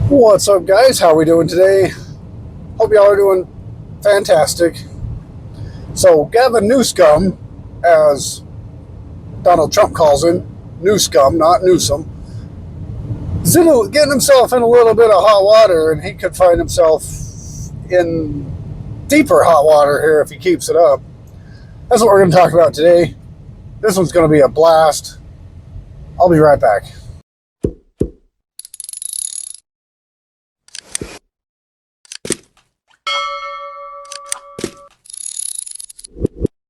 What's up, guys? How are we doing today? Hope y'all are doing fantastic. So, Gavin Newscum, as Donald Trump calls him, Newscum, not Newsom, is getting himself in a little bit of hot water, and he could find himself in deeper hot water here if he keeps it up. That's what we're going to talk about today. This one's going to be a blast. I'll be right back.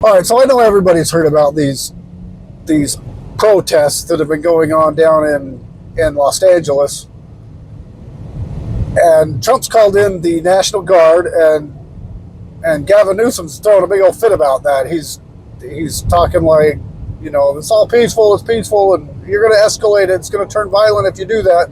All right, so I know everybody's heard about these protests that have been going on down in Los Angeles, and Trump's called in the National Guard, and Gavin Newsom's throwing a big old fit about that. He's talking like, it's all peaceful, and you're going to escalate it, it's going to turn violent if you do that.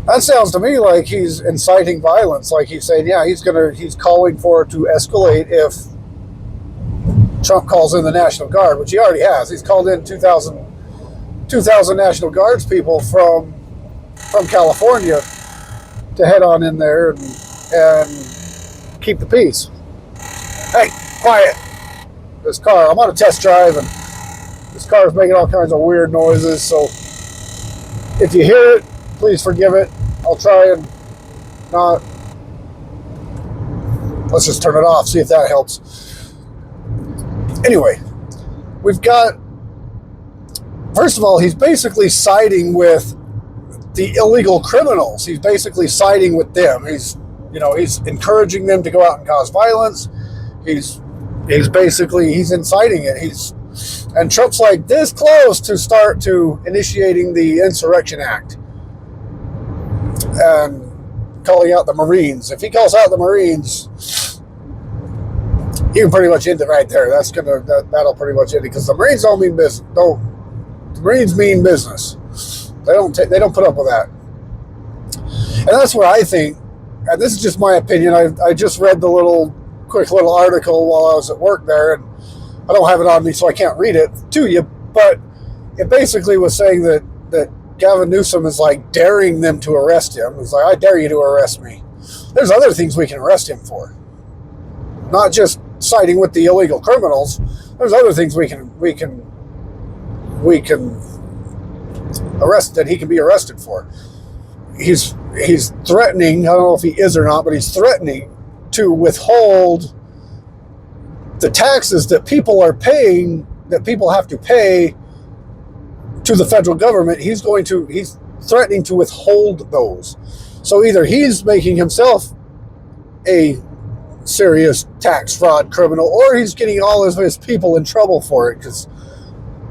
That sounds to me like he's inciting violence, like he's saying, yeah, he's calling for it to escalate if Trump calls in the National Guard, which he already has. He's called in 2,000 National Guards people from California to head on in there and keep the peace. Hey, quiet. This car, I'm on a test drive, and this car is making all kinds of weird noises, so if you hear it, please forgive it. I'll try and not. Let's just turn it off, see if that helps. Anyway, we've got, first of all, he's basically siding with the illegal criminals. He's basically siding with them. He's encouraging them to go out and cause violence. He's inciting it. And Trump's like this close to start to initiating the Insurrection Act and calling out the Marines. If he calls out the Marines, you can pretty much end it right there. That'll pretty much end it, because the Marines don't mean business. The Marines mean business. They don't put up with that. And that's what I think. And this is just my opinion. I just read the quick little article while I was at work there, and I don't have it on me, so I can't read it to you. But it basically was saying that Gavin Newsom is like daring them to arrest him. He's like, I dare you to arrest me. There's other things we can arrest him for, not just siding with the illegal criminals. There's other things we can arrest, that he can be arrested for. He's threatening, I don't know if he is or not, but he's threatening to withhold the taxes that people are paying, that people have to pay to the federal government. He's threatening to withhold those. So either he's making himself a serious tax fraud criminal, or he's getting all of his people in trouble for it, because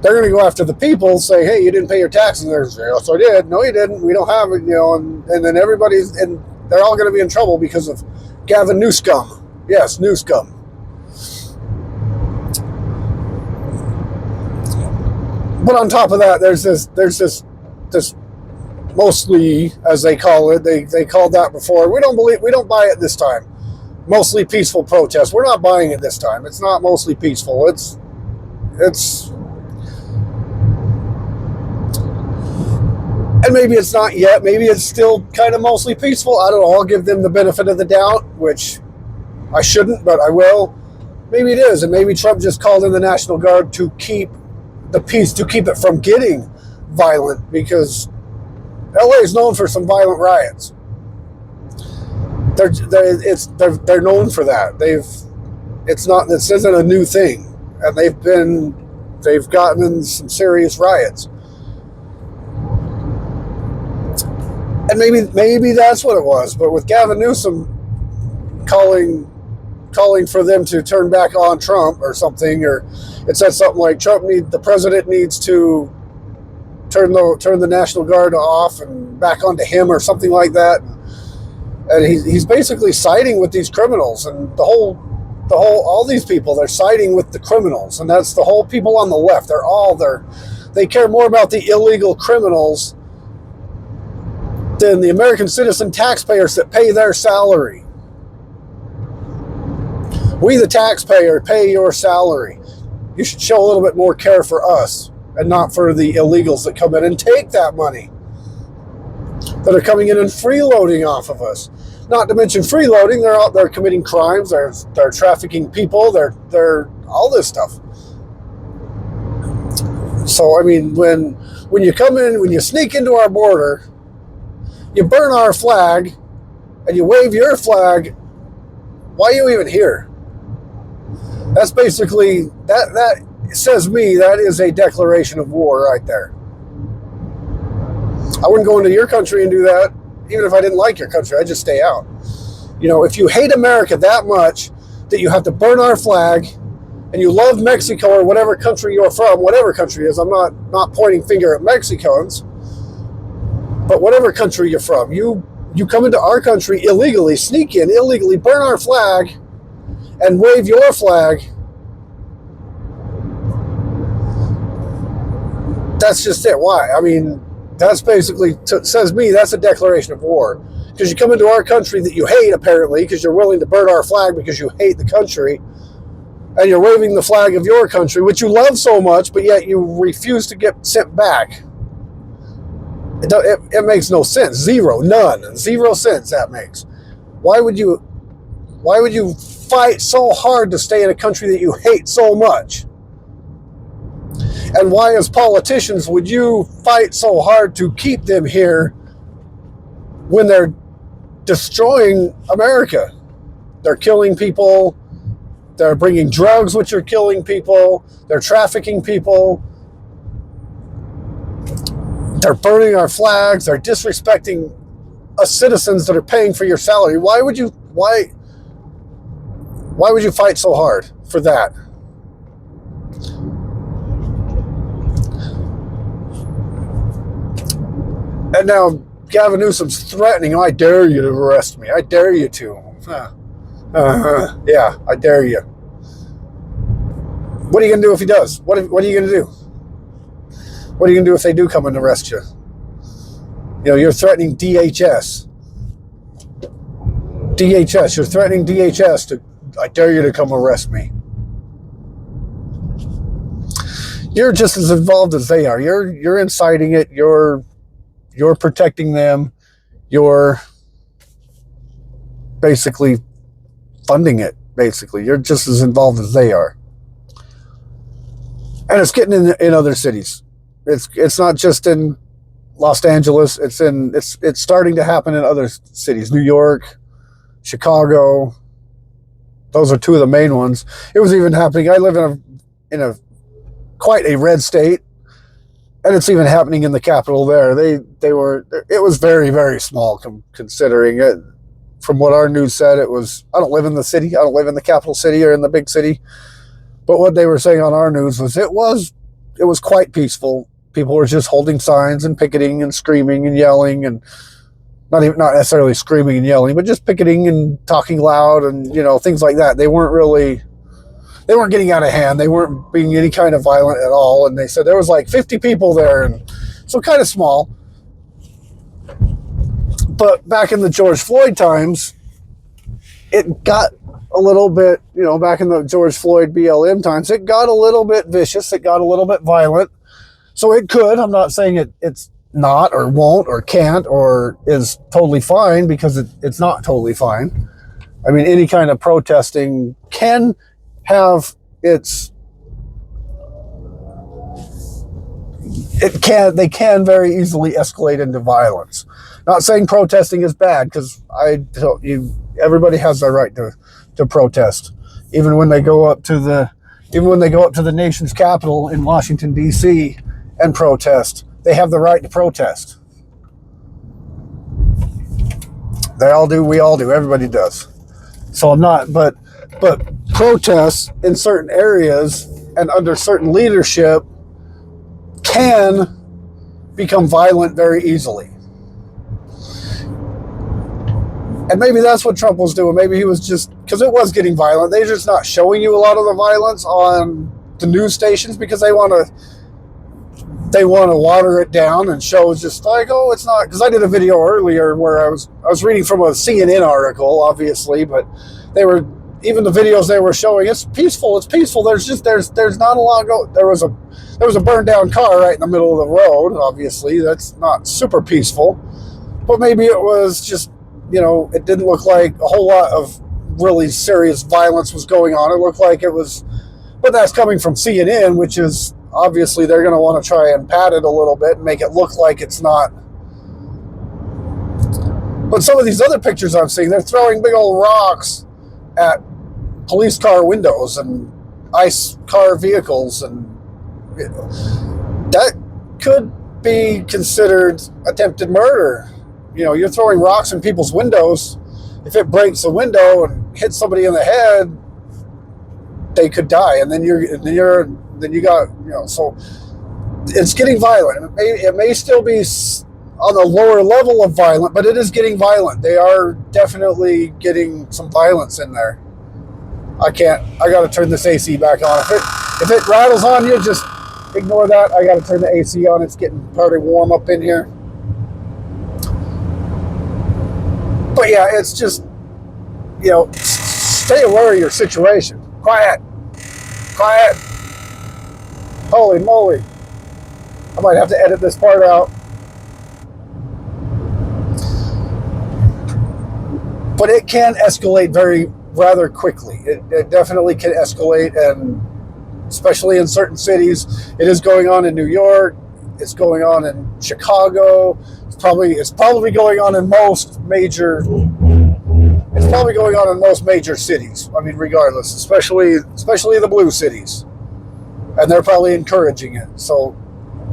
they're going to go after the people, say, hey, you didn't pay your taxes. They're saying, yes, I did. No, you didn't. We don't have it, and then they're all going to be in trouble because of Gavin Newscum. Yes, Newscum. But on top of that, there's this mostly, as they call it, they called that before. We don't buy it this time. Mostly peaceful protest. We're not buying it this time. It's not mostly peaceful. It's and maybe it's not yet. Maybe it's still kind of mostly peaceful. I don't know. I'll give them the benefit of the doubt, which I shouldn't, but I will. Maybe it is, and maybe Trump just called in the National Guard to keep the peace, to keep it from getting violent, because LA is known for some violent riots. They're known for that. This isn't a new thing, and they've gotten in some serious riots. And maybe that's what it was. But with Gavin Newsom calling for them to turn back on Trump or something, or it said something like the president needs to turn the National Guard off and back onto him, or something like that. And he's basically siding with these criminals, and all these people, they're siding with the criminals, and that's the whole people on the left. They care more about the illegal criminals than the American citizen taxpayers that pay their salary. We, the taxpayer, pay your salary. You should show a little bit more care for us and not for the illegals that come in and take that money. that are coming in and freeloading off of us. Not to mention freeloading, they're out there committing crimes, they're trafficking people, they're all this stuff. So I mean, when you come in, when you sneak into our border, you burn our flag, and you wave your flag, why are you even here? That's basically, that says me, that is a declaration of war right there. I wouldn't go into your country and do that, even if I didn't like your country. I'd just stay out. You know, if you hate America that much that you have to burn our flag, and you love Mexico or whatever country you're from, whatever country it is, I'm not pointing finger at Mexicans, but whatever country you're from, you come into our country illegally, sneak in illegally, burn our flag, and wave your flag. That's just it. Why? I mean, that's basically, says me, that's a declaration of war. Because you come into our country that you hate, apparently, because you're willing to burn our flag because you hate the country, and you're waving the flag of your country, which you love so much, but yet you refuse to get sent back. It makes no sense. Zero sense that makes. Why would you fight so hard to stay in a country that you hate so much? And why, as politicians, would you fight so hard to keep them here when they're destroying America? They're killing people. They're bringing drugs, which are killing people. They're trafficking people. They're burning our flags. They're disrespecting us citizens that are paying for your salary. Why would you fight so hard for that? And now Gavin Newsom's threatening, I dare you to arrest me. I dare you to. Yeah, I dare you. What are you going to do if he does? What are you going to do? What are you going to do if they do come and arrest you? You know, you're threatening DHS. You're threatening DHS to, I dare you to come arrest me. You're just as involved as they are. You're inciting it. You're protecting them. You're basically funding it. Basically, you're just as involved as they are. And it's getting in other cities. It's not just in Los Angeles. It's starting to happen in other cities. New York, Chicago. Those are two of the main ones. It was even happening. I live in a quite a red state, and it's even happening in the capital there. It was very, very small considering it. From what our news said, it was, I don't live in the city. I don't live in the capital city or in the big city. But what they were saying on our news was it was quite peaceful. People were just holding signs and picketing and screaming and yelling, and not necessarily screaming and yelling, but just picketing and talking loud and, you know, things like that. They weren't getting out of hand. They weren't being any kind of violent at all. And they said there was like 50 people there, and so kind of small. But back in the George Floyd times, it got a little bit, you know, back in the George Floyd BLM times, it got a little bit vicious. It got a little bit violent. So it could. I'm not saying it's not or won't or can't or is totally fine, because it's not totally fine. I mean, any kind of protesting can have they can very easily escalate into violence. Not saying protesting is bad, because everybody has their right to protest, even when they go up to the nation's capital in Washington D.C. and protest. They have the right to protest. They all do. We all do. Everybody does. So I'm not, but protests in certain areas and under certain leadership can become violent very easily. And maybe that's what Trump was doing. Maybe he was just, because it was getting violent. They're just not showing you a lot of the violence on the news stations, because they want to water it down and show just like, oh, it's not. Because I did a video earlier where I was reading from a CNN article, obviously, but even the videos they were showing, it's peaceful. There's not a lot go. There was a burned down car right in the middle of the road. Obviously, that's not super peaceful. But maybe it was just, it didn't look like a whole lot of really serious violence was going on. It looked like it was, but that's coming from CNN, which is obviously they're going to want to try and pad it a little bit and make it look like it's not. But some of these other pictures I'm seeing, they're throwing big old rocks at police car windows and ICE car vehicles, and that could be considered attempted murder. You're throwing rocks in people's windows. If it breaks the window and hits somebody in the head, they could die, and then you got, so it's getting violent. It may still be on a lower level of violent, but it is getting violent. They are definitely getting some violence in there. I got to turn this AC back on. If it rattles on you, just ignore that. I got to turn the AC on. It's getting pretty warm up in here. But yeah, it's just, stay aware of your situation. Quiet. Holy moly. I might have to edit this part out. But it can escalate rather quickly. It definitely can escalate, and especially in certain cities. It is going on in New York. It's going on in Chicago. It's probably going on in most major. It's probably going on in most major cities. I mean, regardless, especially the blue cities, and they're probably encouraging it. So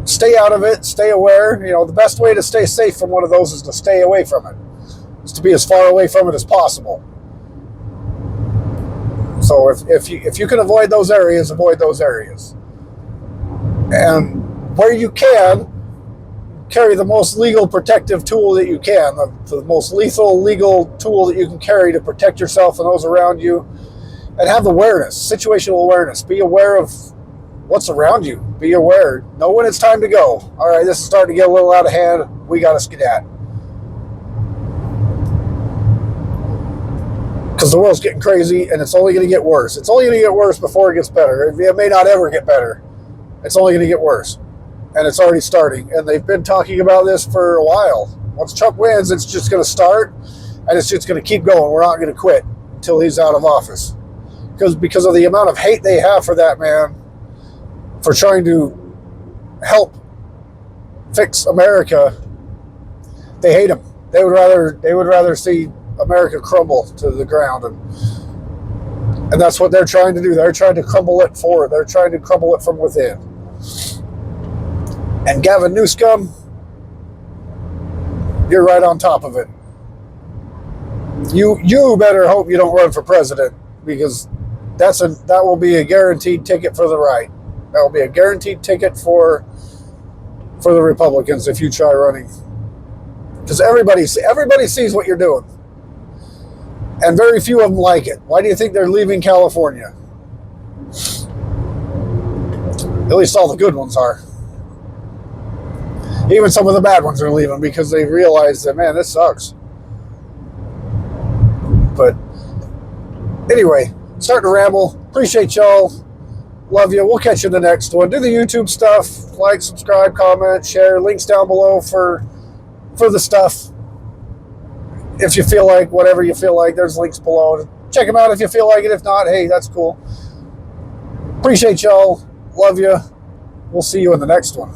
stay out of it. Stay aware. The best way to stay safe from one of those is to stay away from it. Is to be as far away from it as possible. So if you can avoid those areas, avoid those areas. And where you can, carry the most legal protective tool that you can, the most lethal legal tool that you can carry to protect yourself and those around you, and have awareness, situational awareness. Be aware of what's around you. Be aware. Know when it's time to go. All right, this is starting to get a little out of hand. We got to skedaddle. Because the world's getting crazy, and it's only going to get worse. It's only going to get worse before it gets better. It may not ever get better. It's only going to get worse. And it's already starting. And they've been talking about this for a while. Once Trump wins, it's just going to start, and it's just going to keep going. We're not going to quit until he's out of office. Because of the amount of hate they have for that man, for trying to help fix America, they hate him. They would rather see America crumble to the ground, and that's what they're trying to do. They're trying to crumble it forward. They're trying to crumble it from within. And Gavin Newscum, you're right on top of it. You better hope you don't run for president, because that will be a guaranteed ticket for the right. That will be a guaranteed ticket for the Republicans if you try running, because everybody sees what you're doing. And very few of them like it. Why do you think they're leaving California? At least all the good ones are. Even some of the bad ones are leaving because they realize that, man, this sucks. But anyway, starting to ramble. Appreciate y'all. Love you. We'll catch you in the next one. Do the YouTube stuff. Like, subscribe, comment, share. Links down below for the stuff. If you feel like, whatever you feel like, there's links below. Check them out if you feel like it. If not, hey, that's cool. Appreciate y'all. Love you. We'll see you in the next one.